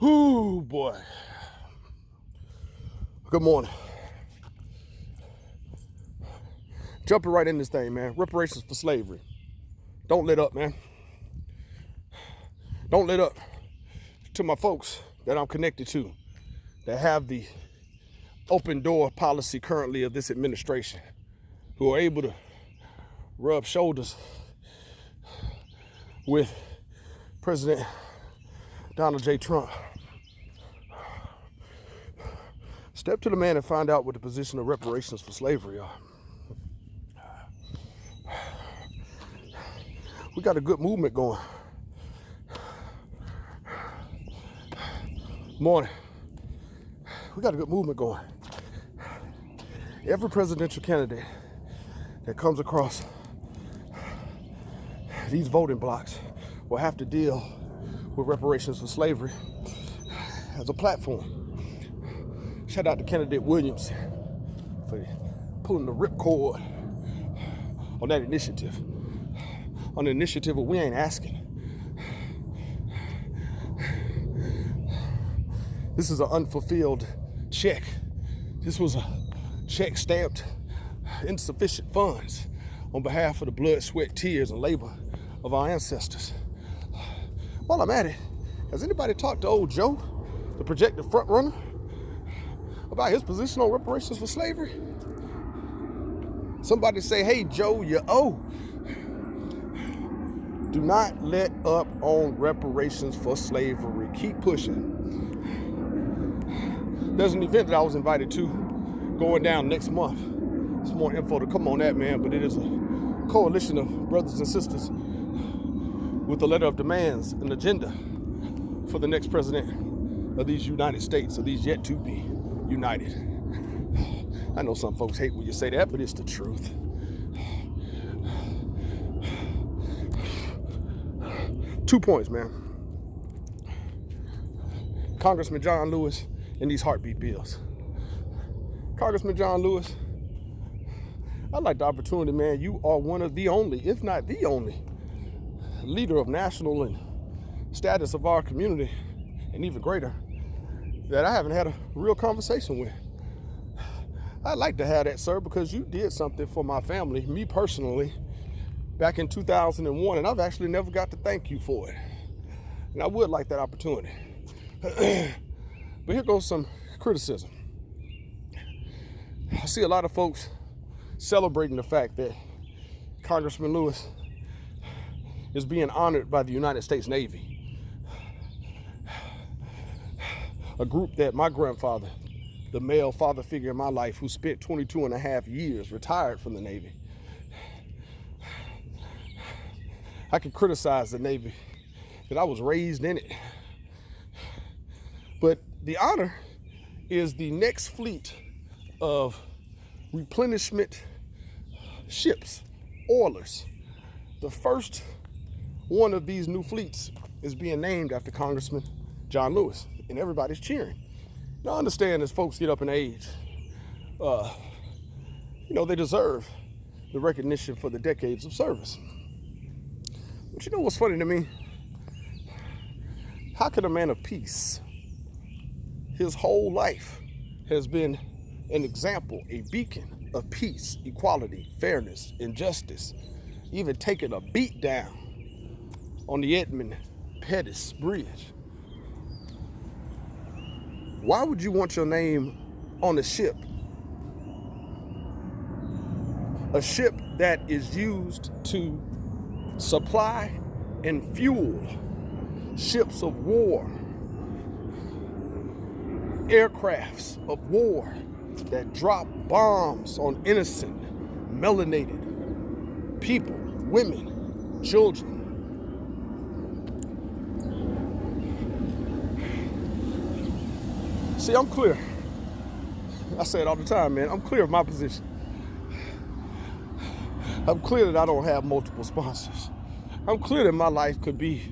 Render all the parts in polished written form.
Ooh, boy. Good morning. Jumping right in this thing, man. Reparations for slavery. Don't let up, man. Don't let up. To my folks that I'm connected to that have the open door policy currently of this administration, who are able to rub shoulders with President Donald J. Trump. Step to the man and find out what the position of reparations for slavery are. We got a good movement going. Morning. We got a good movement going. Every presidential candidate that comes across these voting blocks will have to deal with reparations for slavery as a platform. Shout out to candidate Williams for pulling the ripcord on that initiative. On the initiative where we ain't asking. This is an unfulfilled check. This was a check stamped insufficient funds on behalf of the blood, sweat, tears, and labor of our ancestors. While I'm at it, has anybody talked to old Joe, the projected front runner, about his position on reparations for slavery? Somebody say, hey, Joe, you owe. Do not let up on reparations for slavery. Keep pushing. There's an event that I was invited to going down next month. There's more info to come on that, man, but it is a coalition of brothers and sisters with a letter of demands, an agenda for the next president of these United States, of these yet to be united. I know some folks hate when you say that, but it's the truth. Two points, man. Congressman John Lewis and these heartbeat bills. Congressman John Lewis, I'd like the opportunity, man. You are one of the only, if not the only, leader of national and status of our community, and even greater, that I haven't had a real conversation with. I'd like to have that, sir, because you did something for my family, me personally, back in 2001, and I've actually never got to thank you for it. And I would like that opportunity. But here goes some criticism. I see a lot of folks celebrating the fact that Congressman Lewis is being honored by the United States Navy. A group that my grandfather, the male father figure in my life, who spent 22 and a half years retired from the Navy. I can criticize the Navy, that I was raised in it. But the honor is the next fleet of replenishment ships, oilers. The first one of these new fleets is being named after Congressman John Lewis, and everybody's cheering. Now, I understand as folks get up in age, they deserve the recognition for the decades of service. But you know what's funny to me? How could a man of peace, his whole life has been an example, a beacon of peace, equality, fairness, and justice, even taking a beat down on the Edmund Pettus Bridge? Why would you want your name on a ship that is used to supply and fuel ships of war, aircrafts of war that drop bombs on innocent, melanated people, women, children? See, I'm clear. I say it all the time, man. I'm clear of my position. I'm clear that I don't have multiple sponsors. I'm clear that my life could be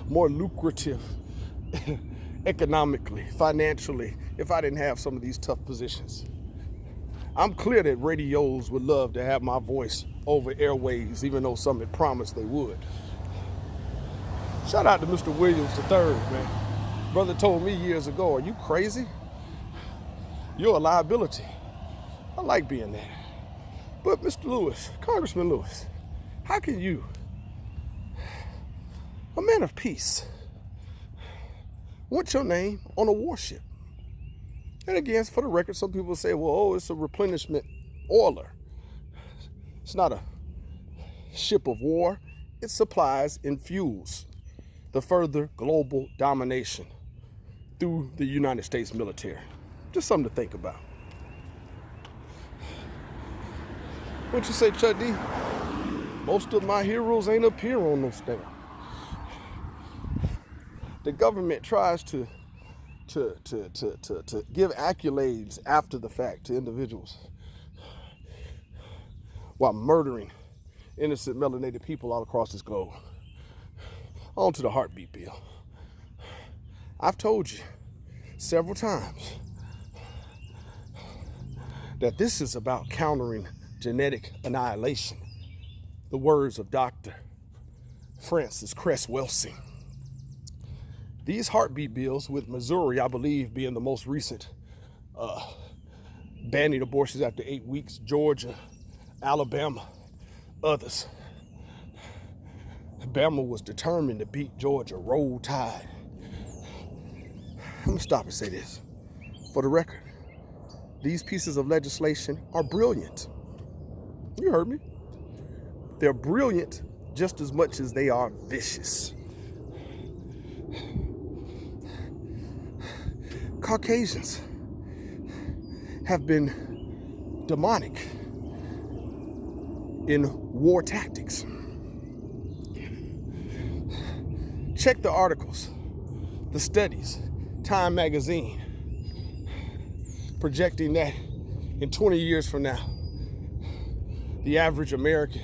more lucrative economically, financially, if I didn't have some of these tough positions. I'm clear that radios would love to have my voice over airwaves, even though some had promised they would. Shout out to Mr. Williams III, man. Brother told me years ago, are you crazy? You're a liability. I like being that. But Mr. Lewis, Congressman Lewis, how can you, a man of peace, want your name on a warship? And again, for the record, some people say, well, oh, it's a replenishment oiler. It's not a ship of war. It supplies and fuels the further global domination through the United States military. Just something to think about. What you say, Chuck D? Most of my heroes ain't up here on no stand. The government tries to give accolades after the fact to individuals while murdering innocent melanated people all across this globe. On to the heartbeat bill. I've told you several times that this is about countering genetic annihilation. The words of Dr. Francis Cress Welsing. These heartbeat bills, with Missouri, I believe, being the most recent, banning abortions after 8 weeks, Georgia, Alabama, others. Bama was determined to beat Georgia, roll tide. I'm gonna stop and say this. For the record, these pieces of legislation are brilliant. You heard me. They're brilliant just as much as they are vicious. Caucasians have been demonic in war tactics. Check the articles, the studies, Time magazine, projecting that in 20 years from now, the average American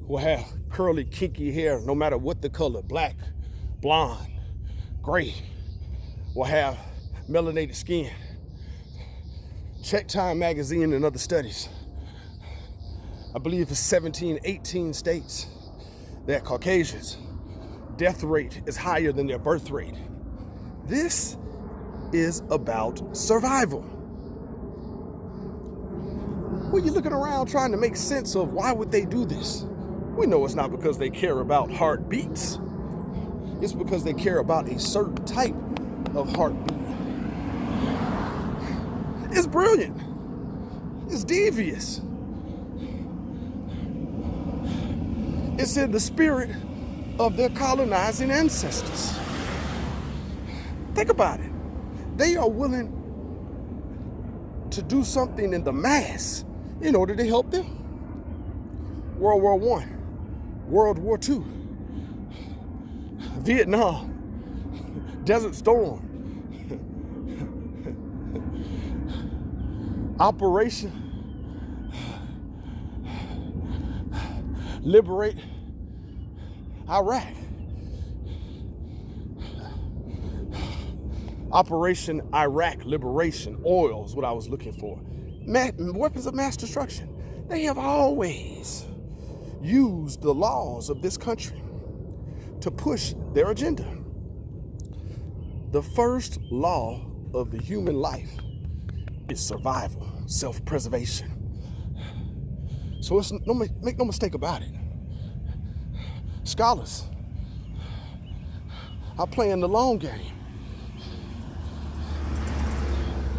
will have curly, kinky hair, no matter what the color, black, blonde, gray, will have melanated skin. Check Time magazine and other studies. I believe it's 17, 18 states that Caucasians' death rate is higher than their birth rate. This is about survival. When you're looking around trying to make sense of why would they do this, we know it's not because they care about heartbeats. It's because they care about a certain type of heartbeat. It's brilliant. It's devious. It's in the spirit of their colonizing ancestors. Think about it. They are willing to do something in the mass in order to help them. World War I, World War II, Vietnam, Desert Storm, Operation Liberate Iraq, Operation Iraq Liberation, oil is what I was looking for. Weapons of mass destruction. They have always used the laws of this country to push their agenda. The first law of the human life is survival, self-preservation. So make no mistake about it. Scholars are playing the long game.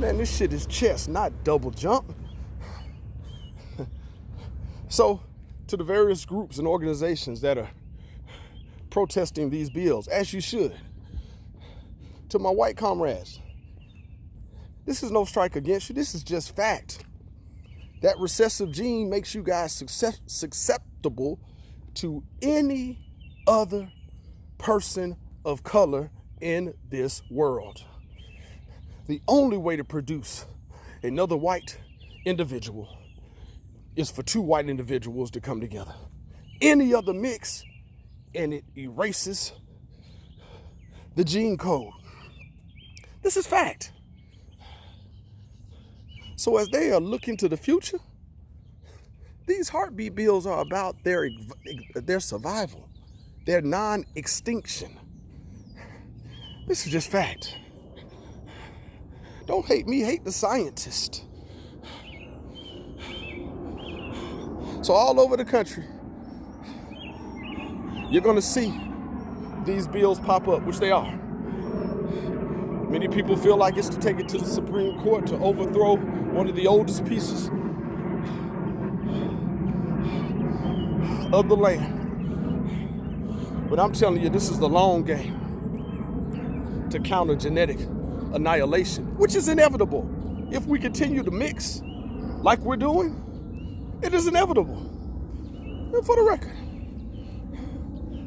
Man, this shit is chess, not double jump. So, to the various groups and organizations that are protesting these bills, as you should, to my white comrades, this is no strike against you, this is just fact. That recessive gene makes you guys susceptible to any other person of color in this world. The only way to produce another white individual is for two white individuals to come together. Any other mix, and it erases the gene code. This is fact. So as they are looking to the future, these heartbeat bills are about their survival. their non-extinction. This is just fact. Don't hate me, hate the scientist. So all over the country, you're going to see these bills pop up, which they are. Many people feel like it's to take it to the Supreme Court to overthrow one of the oldest pieces of the land. But I'm telling you, this is the long game to counter genetic annihilation, which is inevitable. If we continue to mix like we're doing, it is inevitable. And for the record,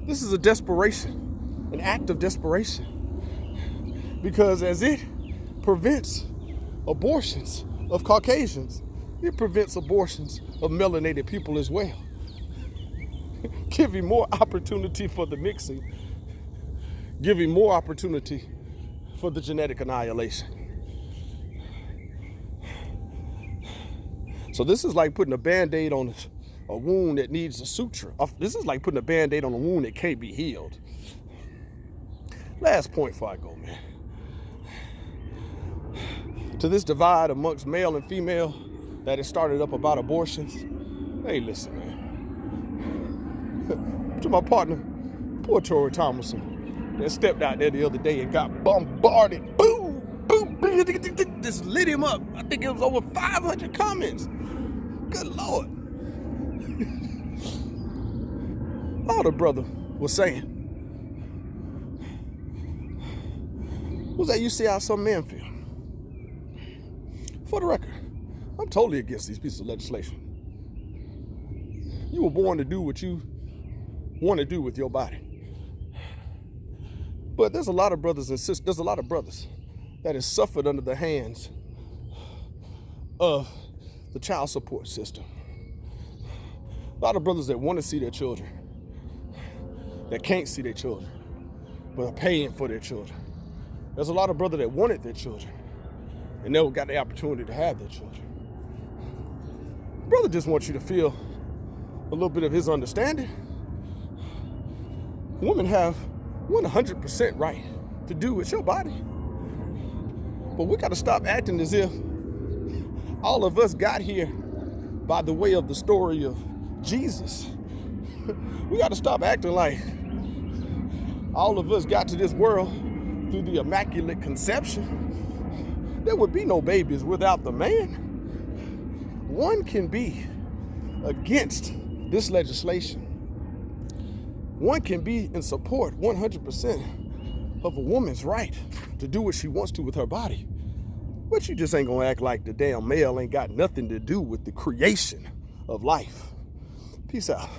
this is a desperation, an act of desperation. Because as it prevents abortions of Caucasians, it prevents abortions of melanated people as well. Giving more opportunity for the mixing, giving more opportunity for the genetic annihilation. So this is like putting a Band-Aid on a wound that needs a suture. This is like putting a Band-Aid on a wound that can't be healed. Last point before I go, man. To this divide amongst male and female that has started up about abortions. Hey, listen, man. To my partner, poor Tori Thomason, that stepped out there the other day and got bombarded. Boom, boom, boom, just lit him up. I think it was over 500 comments. Good Lord. All the brother was saying was that you see how some men feel. For the record, I'm totally against these pieces of legislation. You were born to do what you want to do with your body. But there's a lot of brothers and sisters, there's a lot of brothers that have suffered under the hands of the child support system. A lot of brothers that want to see their children, that can't see their children, but are paying for their children. There's a lot of brothers that wanted their children and never got the opportunity to have their children. Brother just wants you to feel a little bit of his understanding. Women have 100% right to do with your body. But we got to stop acting as if all of us got here by the way of the story of Jesus. We got to stop acting like all of us got to this world through the Immaculate Conception. There would be no babies without the man. One can be against this legislation. One can be in support 100% of a woman's right to do what she wants to with her body. But you just ain't gonna act like the damn male ain't got nothing to do with the creation of life. Peace out.